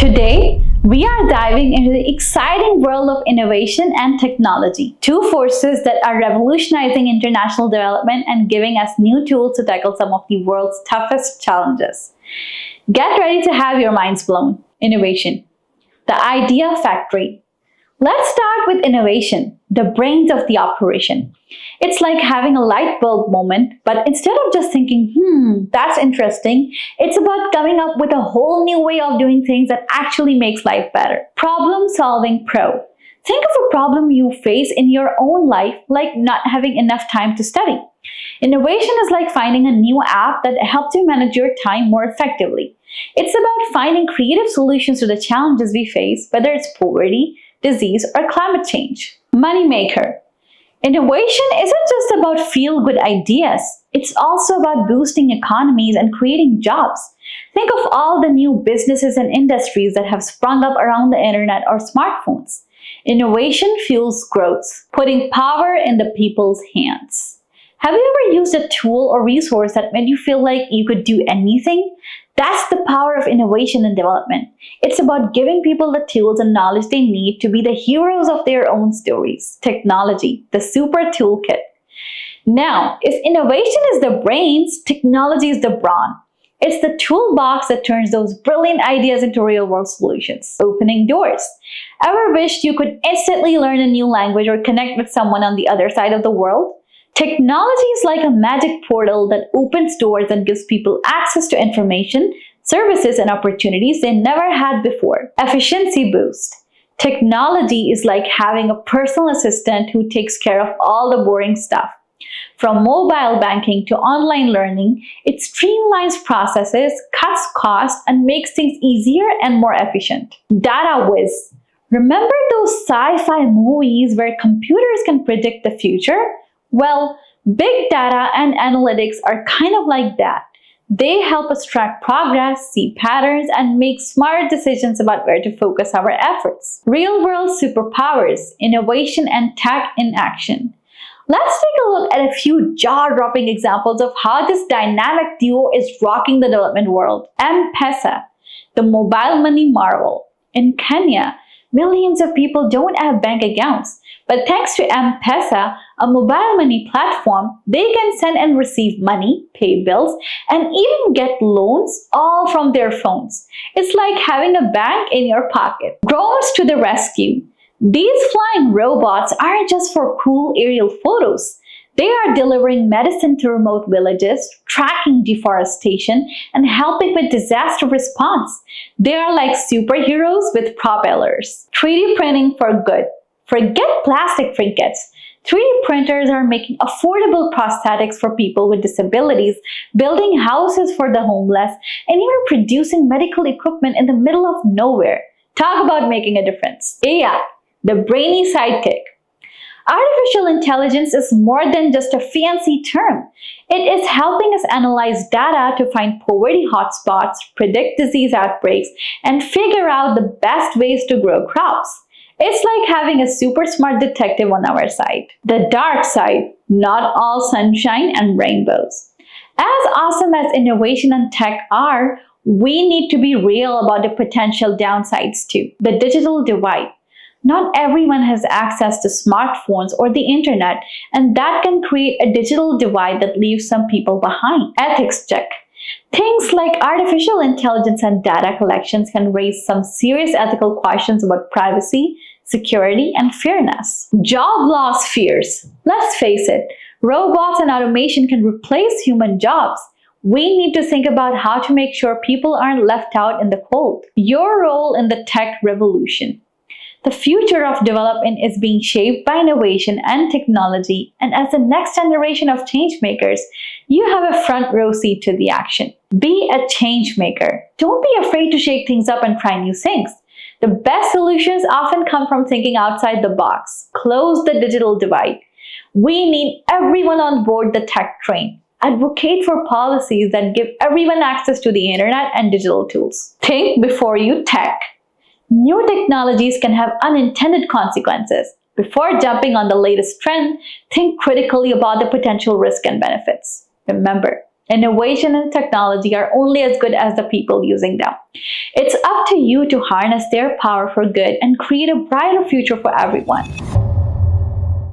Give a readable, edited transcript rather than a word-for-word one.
Today, we are diving into the exciting world of innovation and technology, two forces that are revolutionizing international development and giving us new tools to tackle some of the world's toughest challenges. Get ready to have your minds blown. Innovation, the idea factory. Let's start with innovation, the brains of the operation. It's like having a light bulb moment, but instead of just thinking, that's interesting, it's about coming up with a whole new way of doing things that actually makes life better. Problem solving pro. Think of a problem you face in your own life, like not having enough time to study. Innovation is like finding a new app that helps you manage your time more effectively. It's about finding creative solutions to the challenges we face, whether it's poverty, disease, or climate change. Moneymaker. Innovation isn't just about feel-good ideas. It's also about boosting economies and creating jobs. Think of all the new businesses and industries that have sprung up around the internet or smartphones. Innovation fuels growth, putting power in the people's hands. Have you ever used a tool or resource that made you feel like you could do anything? That's the power of innovation and development. It's about giving people the tools and knowledge they need to be the heroes of their own stories. Technology, the super toolkit. Now, if innovation is the brains, technology is the brawn. It's the toolbox that turns those brilliant ideas into real-world solutions, opening doors. Ever wished you could instantly learn a new language or connect with someone on the other side of the world? Technology is like a magic portal that opens doors and gives people access to information, services, and opportunities they never had before. Efficiency boost. Technology is like having a personal assistant who takes care of all the boring stuff. From mobile banking to online learning, it streamlines processes, cuts costs, and makes things easier and more efficient. Data whiz. Remember those sci-fi movies where computers can predict the future? Well, big data and analytics are kind of like that. They help us track progress, see patterns, and make smart decisions about where to focus our efforts. Real-world superpowers, innovation and tech in action. Let's take a look at a few jaw-dropping examples of how this dynamic duo is rocking the development world. M-Pesa, the mobile money marvel. In Kenya, millions of people don't have bank accounts. But thanks to M-Pesa, a mobile money platform, they can send and receive money, pay bills, and even get loans all from their phones. It's like having a bank in your pocket. Drones to the rescue. These flying robots aren't just for cool aerial photos. They are delivering medicine to remote villages, tracking deforestation, and helping with disaster response. They are like superheroes with propellers. 3D printing for good. Forget plastic trinkets. 3D printers are making affordable prosthetics for people with disabilities, building houses for the homeless, and even producing medical equipment in the middle of nowhere. Talk about making a difference. AI, the brainy sidekick. Artificial intelligence is more than just a fancy term. It is helping us analyze data to find poverty hotspots, predict disease outbreaks, and figure out the best ways to grow crops. It's like having a super smart detective on our side. The dark side, not all sunshine and rainbows. As awesome as innovation and tech are, we need to be real about the potential downsides too. The digital divide. Not everyone has access to smartphones or the internet, and that can create a digital divide that leaves some people behind. Ethics check. Things like artificial intelligence and data collections can raise some serious ethical questions about privacy, security, and fairness. Job loss fears. Let's face it, robots and automation can replace human jobs. We need to think about how to make sure people aren't left out in the cold. Your role in the tech revolution. The future of development is being shaped by innovation and technology, and as the next generation of changemakers, you have a front row seat to the action. Be a change maker. Don't be afraid to shake things up and try new things. The best solutions often come from thinking outside the box. Close the digital divide. We need everyone on board the tech train. Advocate for policies that give everyone access to the internet and digital tools. Think before you tech. New technologies can have unintended consequences. Before jumping on the latest trend, think critically about the potential risk and benefits. Remember, Innovation and technology are only as good as the people using them. It's up to you to harness their power for good and create a brighter future for everyone.